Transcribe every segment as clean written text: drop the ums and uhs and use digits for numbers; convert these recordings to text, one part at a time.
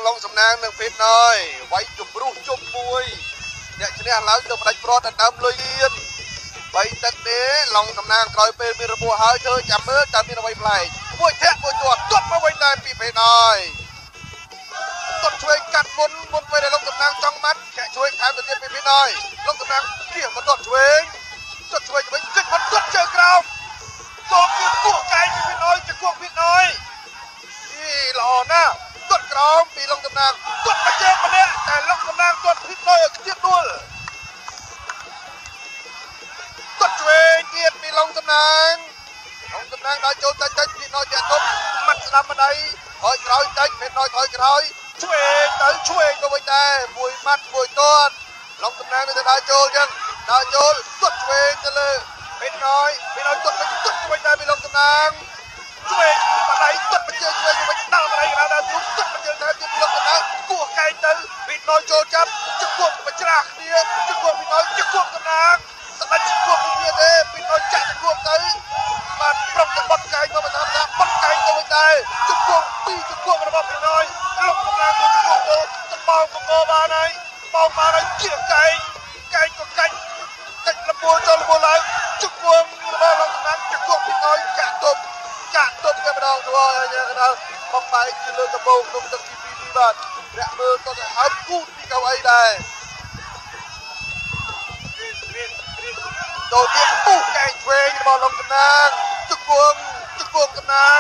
ឡុងសំណាងនឹងភេទណយវាយជំរុះជុំមួយអ្នកឈ្នះឡើងទៅផ្ដាច់ប្រត់ដល់ដើមលុយលៀន3ទឹកទេឡុងសំណាងក្រោយពេលមានរបួសហើយធ្វើចាំមើលតើមានអ្វីប្លែកមួយធាក់មួយទាត់មកវិញដែរពីភេទណយទាត់ជួយកាត់មុនពេលដែលឡុងសំណាងចង់ម៉ាត់ធាក់ជួយថែមទៅទៀតពីភេទណយឡុងសំណាងគៀសមកទាត់ជួយទៅវិញគិតមកទាត់ជើងក្រោមចូលគៀសគោះកែងពីភេទណយទៅគោះភេទណយល្អណាស់ទាត់ក្រោមពីឡុងសំណាងទាត់មកជើងម្នាក់តែឡុងសំណាងទាត់ភេទណយឲ្យខ្ទាតដួលទាត់ឆ្វេងទៀតពីឡុងសំណាងដល់ចូលតិចភេទណយចាក់ទប់ម៉ាត់ស្ដាំម្ដាយហើយក្រោយតិចភេទណយថយក្រោយឆ្វេងទៅឆ្វេងទៅវិញដែរមួយម៉ាត់មួយទាត់ឡុងសំណាងនៅតែដើរចូលចឹងដើរចូលទាត់ឆ្វេងទៅលើភេទណយទាត់ទៅវិញដែរពីឡុងសំណាងឆ្វេងម្ដាយទាត់មកជើងឆ្វេងទៅវិញដល់ម្ដាយក្រៅដើរទូទាត់មកជើងទៅទៀតពីឡុងសំណាងគោះកែងទៅភេទណយចូលចាប់ជង្គង់បច្រាស់គ្នាជង្គង់ភេទណយជង្គង់សំណាងស្ដាច់ជង្គង់គ្នាទេភេទណយចាក់ជង្គង់ទៅបានប្រុងទៅបត់កែងមកបត់កែងទៅវិញដែរជង្គង់ពីរជង្គង់របស់ភេទណយឡុងសំណាងទៅជង្គង់ទៅបោកកោបានហើយបោកបានហើយគៀកែងក៏កាច់លំពួរចូលលំពួរឡើងជង្គង់របស់ឡុងសំណាងជង្គង់ភេទណយចាក់ទប់តែម្ដងធ្វើឲ្យយើងដល់បំបែកជាលើដំបូងក្នុងទឹកទី2នេះបាទរាក់មើលទៅហើយគូតពីកៅអីដែរចូលទៀតពុះកែងឆ្វេងរបស់ឡុងសំណាងជង្គង់សំណាង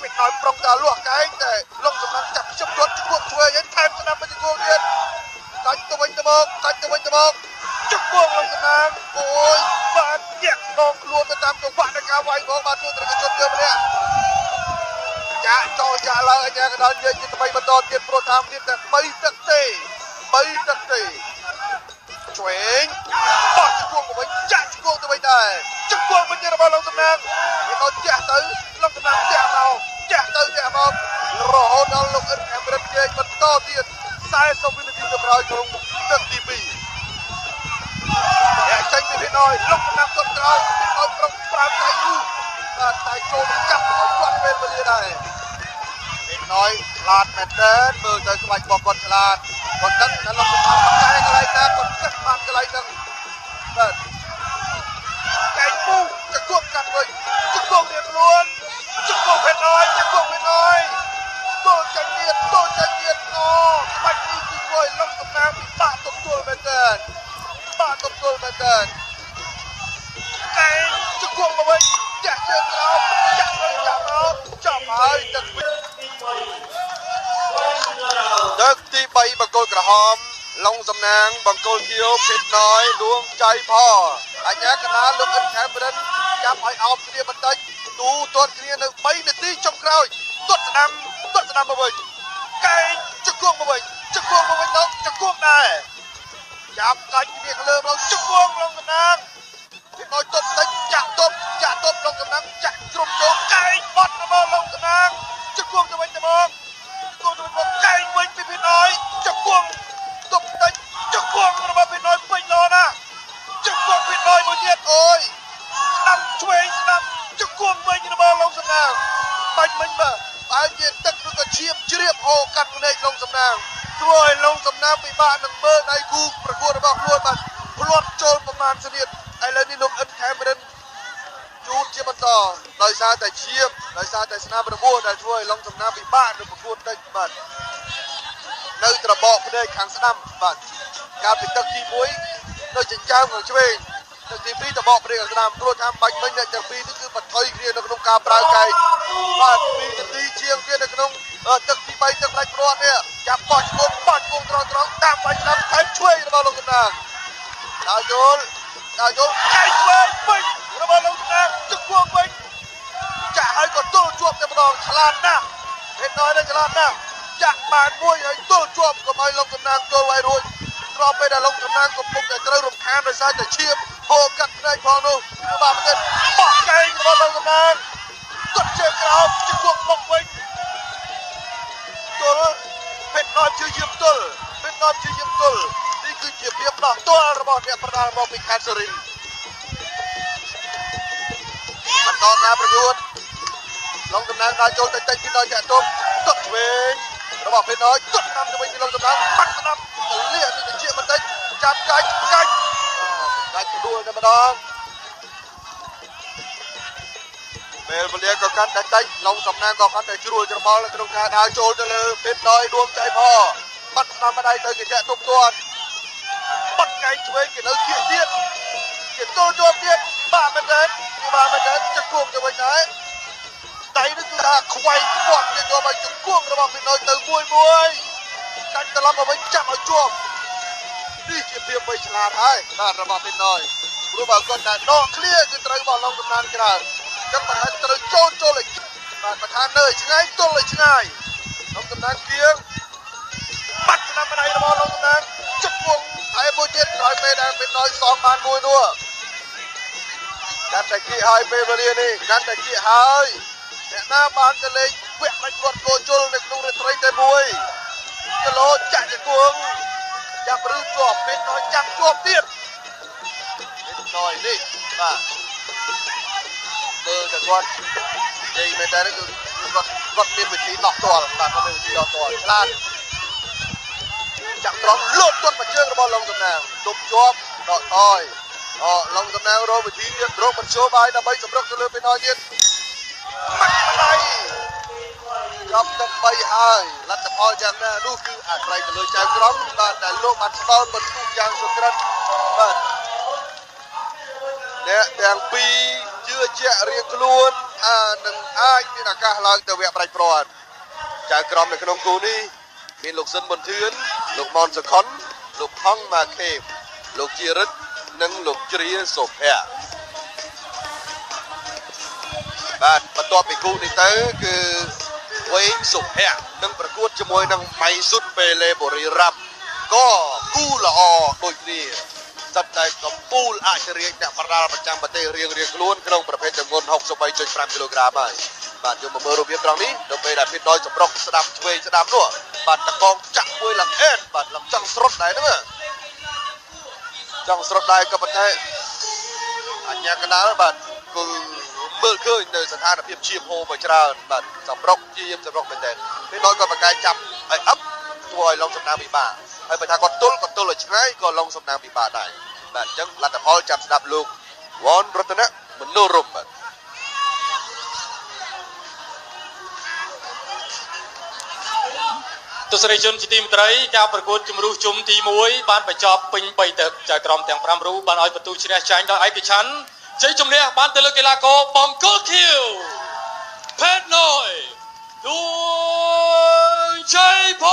មិនឲ្យប្រុងតែលាស់កែងតែឡុងសំណាងចាប់ជង្គង់ឆ្វេងឲ្យថែមស្ដាប់មកជង្គង់ទៀតកាច់ទៅវិញទៅមកជង្គង់ឡុងសំណាងអូយបានញាក់ដងខ្លួនទៅតាមចង្វាក់នៃការវាយផងបានជួយត្រកជនយើងម្នាក់ចាក់ឡើងឲ្យយើងដល់និយាយជាថ្មីបន្តទៀតព្រោះតាមទៀតតែ3ទឹកទេឆ្វេងបោះជង្គង់ទៅវិញចាក់ជង្គង់ទៅវិញដែរជង្គង់វិញរបស់ឡុងសំណាងវាទៅចាក់ទៅឡុងសំណាងចាក់មករហូតដល់លោកអ៊ិនអាមេរិកជែកបន្តទៀត40វិនាទីទៅក្រោយក្នុងទឹកទី2អ្នកចេញពីភេទណយឡុងសំណាងទាត់ក្រោយភេទណយប្រុងប្រើដៃយូរបាទតែចូលចាប់ឲ្យគាត់ពេលវេលាដែរភេទណយឆ្លាតមែនទែនមើលទៅក្បាច់របស់គាត់ឆ្លាតគាត់ដឹងថាឡុងសំណាងកែកន្លែងណាគាត់គិតបានកន្លែងហ្នឹងបាទកែពូជង្គង់កាត់វិញជង្គង់រៀបខ្លួនជង្គង់ភេទណយទល់ចាញ់ទៀតអូក្បាច់នេះគឺគួរឲ្យឡុងសំណាងពិបាកទប់ទល់មែនទែនកែជង្គង់មកវិញចាក់ជើងក្រោមចាក់ទៅចាប់ហើយទឹកទី3បង្គោលក្រហមឡុងសំណាងបង្គោលខៀវភេទណយដួងចៃផអញ្ញាកណាលោកអ៊ិនខេមរិនចាប់ឲ្យអោបគ្នាបន្តិចទូទាត់គ្នានៅ3នាទីចុងក្រោយទាត់ស្ដាំមកវិញកែងជង្គង់មកវិញទៅជង្គង់ដែរចាប់កាច់គ្នាលើមកជង្គង់ឡុងសំណាងភេទណយទប់តិចចាក់ទប់ឡុងសំណាងចាក់ជ្រុំចូលកែងបត់របស់ឡុងសំណាងជង្គង់ទៅវិញទៅមកកែងវិញពីភេទណយជង្គង់ទប់តិចជង្គង់របស់ភេទណយពេញឡណាជង្គង់ភេទណយមួយទៀតអូយស្ដាំឆ្វេងស្ដាំជង្គង់វិញរបស់ឡុងសំណាងបាច់មិញបាទបើជាទឹកឬក៏ឈាមជ្រាបហូរកាត់ភ្នែកឡុងសំណាងធ្វើឲ្យឡុងសំណាងពិបាកនឹងមើលដៃគូប្រកួតរបស់ខ្លួនបាទភ្លាត់ចូលប្រមាណស្នៀតឥឡូវនេះលោកអ៊ិនខេមរិនជូតជាបន្តដោយសារតែឈាមដោយសារតែស្នាមរបួសដែលធ្វើឲ្យឡុងសំណាងពិបាកនឹងប្រកួតតិចបាទនៅត្របកភ្នែកខាងស្ដាំបាទកាលពីទឹកទី1នៅចិញ្ចើមខាងឆ្វេងទឹកទី2ត្របកភ្នែកខាងស្ដាំព្រោះថាបាច់មិញអ្នកទាំងពីរនេះគឺបថុយគ្នានៅក្នុងការប្រើកែងបាទ2នាទីជាងទៀតនៅក្នុងទឹកទី3ទឹកផ្ដាច់ព្រាត់នេះចាប់បោះជង្គង់ត្រង់តាមបាច់ស្ដាំថែមឆ្វេងរបស់ឡុងសំណាងដើរចូលកែងឆ្វេងវិញរបស់ឡុងសំណាងជង្គង់វិញចាក់ហើយក៏ទល់ជាប់តែម្ដងឆ្លាតណាស់ភេទណយនេះឆ្លាតណាស់ចាក់បានមួយហើយទល់ជាប់កុំឲ្យឡុងសំណាងទល់ឲ្យរួចក្រោយពេលដែលឡុងសំណាងកំពុងតែត្រូវរំខានដោយសារតែឈាមហូរកាត់ភ្នែកផងនោះពិបាកមែនទែនបោះកែងរបស់ឡុងសំណាងទាត់ជើងក្រោមជង្គង់មកវិញទល់ភេទណយព្យាយាមទល់នេះគឺជាភាពដោះទល់របស់អ្នកប្រដាល់មកពីខេត្តសុរិន្ទបន្តការប្រកួតឡុងសំណាងដើរចូលតិចពីដល់ចាក់ទប់ឆ្វេង របស់ភេទណយទុតតាមទៅវិញពីលោកសំណាងបាត់ស្ដាប់លាក់ទៅជាបន្តិចចាប់កាច់កាច់ដួលតែម្ដងពេលវេលាក៏កាន់តែតិចឡុងសំណាងក៏កាន់តែជ្រួលច្របល់ក្នុងការដើរចូលទៅលើភេទណយដួងចៃផបាត់ស្ដាប់ម្ដាយទៅកញ្ចក់ទប់ទាត់បាត់កែងឆ្វេងគេនៅគៀកទៀតគេទល់ជាប់ទៀតបាក់មែនទេជង្គង់ទៅវិញដែរដៃនេះគឺថាខ្វែងពាត់គេយកឲ្យជង្គង់របស់ភេទណយទៅមួយកាច់ត្រឡប់មកវិញចាប់ឲ្យជាប់នេះជាភាពវៃឆ្លាតហើយបាទរបស់ភេទណយព្រោះបើគាត់តែដកឃ្លាគឺត្រូវបោះឡងសំណានច្រើនចឹងបើត្រូវចូលឲ្យបាទប្រធាននៅឆ្ងាយទល់ឲ្យឆ្ងាយឡងសំណានគៀងបាត់ឆ្នាំម្ដាយរបស់ឡងសំណានជង្គង់ហើយមួយទៀតក្រោយពេលដែលភេទណយសងបានមួយនោះកាន់តែគៀកហើយពេលវេលានេះកាន់តែគៀកហើយអ្នកណាបានទៅលេងវគ្គប្រាច់គាត់គោជុលនៅក្នុងរាត្រីតែមួយគីឡូចាក់ជង្គង់ចាប់ឬជាប់ភេទណយចាប់ជាប់ទៀតភេទណយនេះបាទមើលតែគាត់និយាយមែនតើគឺគាត់មានវិធីដោះទាល់បាទគាត់មានវិធីដោះទាល់ឆ្លាតចាក់ត្រង់លោតទាត់មកជើងរបស់ឡុងសំណាងទប់ជាប់ដកថយឡុងសំណាងរកវិធីទៀតរកបញ្ចូលបាយដើម្បីសម្រុកទៅលើភេទណយទៀតម៉ាក់ដៃចាប់ទឹក3ហើយលទ្ធផលយ៉ាងណានោះគឺអាស្រ័យទៅលើចៅក្រមបាទដែលលោកបានផ្ដល់បន្ទុកយ៉ាងសុក្រិតបាទអ្នកទាំងពីរជឿជាក់រៀងខ្លួនថានឹងអាចមានឱកាសឡើងទៅវគ្គប្រាច់ព្រាត់ចៅក្រមនៅក្នុងគូនេះមានលោកស៊ិនប៊ុនធឿនលោកម៉នសុខុនលោកហងម៉ាខេមលោកជារិទ្ធនិងលោកជ្រាសុភ័ក្របាទបន្ទាប់ពីគូនេះទៅគឺវែងសុភ័ក្រនឹងប្រកួតជាមួយនឹងម៉ៃស៊ុតពេលេបូរីរ៉ាប់ក៏គូល្អដូចគ្នាស្ថិតតែកំពូលអចរិយអ្នកបរាលប្រចាំប្រទេសរៀងខ្លួនក្នុងប្រភេទទម្ងន់ 63.5 គីឡូក្រាមហើយបាទយកមកមើលរូបភាពត្រង់នេះនៅពេលដែលភេទណយសម្រុកស្ដាប់ឆ្វេងស្ដាប់នោះបាទតកងចាក់មួយឡើងអែនបាទឡើងចង់ស្រុតដែរហ្នឹងចង់ស្រុតដែរក៏ប៉ុន្តែអញ្ញាកណ្ដាលបាទគឺមើលឃើញនៅស្ថានភាពឈាមហូរមកច្រើនបាទសម្រុកជាយាមសម្រុកមែនទេភេទណយក៏ប្រកែកចាប់ឲ្យអឹបធ្វើឲ្យឡុងសំណាងពិបាកហើយបើថាគាត់ទល់ឲ្យឆ្ងាយក៏ឡុងសំណាងពិបាកដែរបាទអញ្ចឹងលទ្ធផលចាប់ស្ដាប់លោកវ៉នរតនៈមនោរម្យបាទទស្សនិកជនជាទីមេត្រីការប្រកួតជម្រុះជុំទី1បានបញ្ចប់ពេញ3ទឹកចៅក្រមទាំង5រូបបានឲ្យបន្ទូឈ្នះចាញ់ដោយឯកច្ឆន្ទជ័យជំនះបានទៅលើកីឡាករបង្គោលខៀវភេទណយដួងចៃផ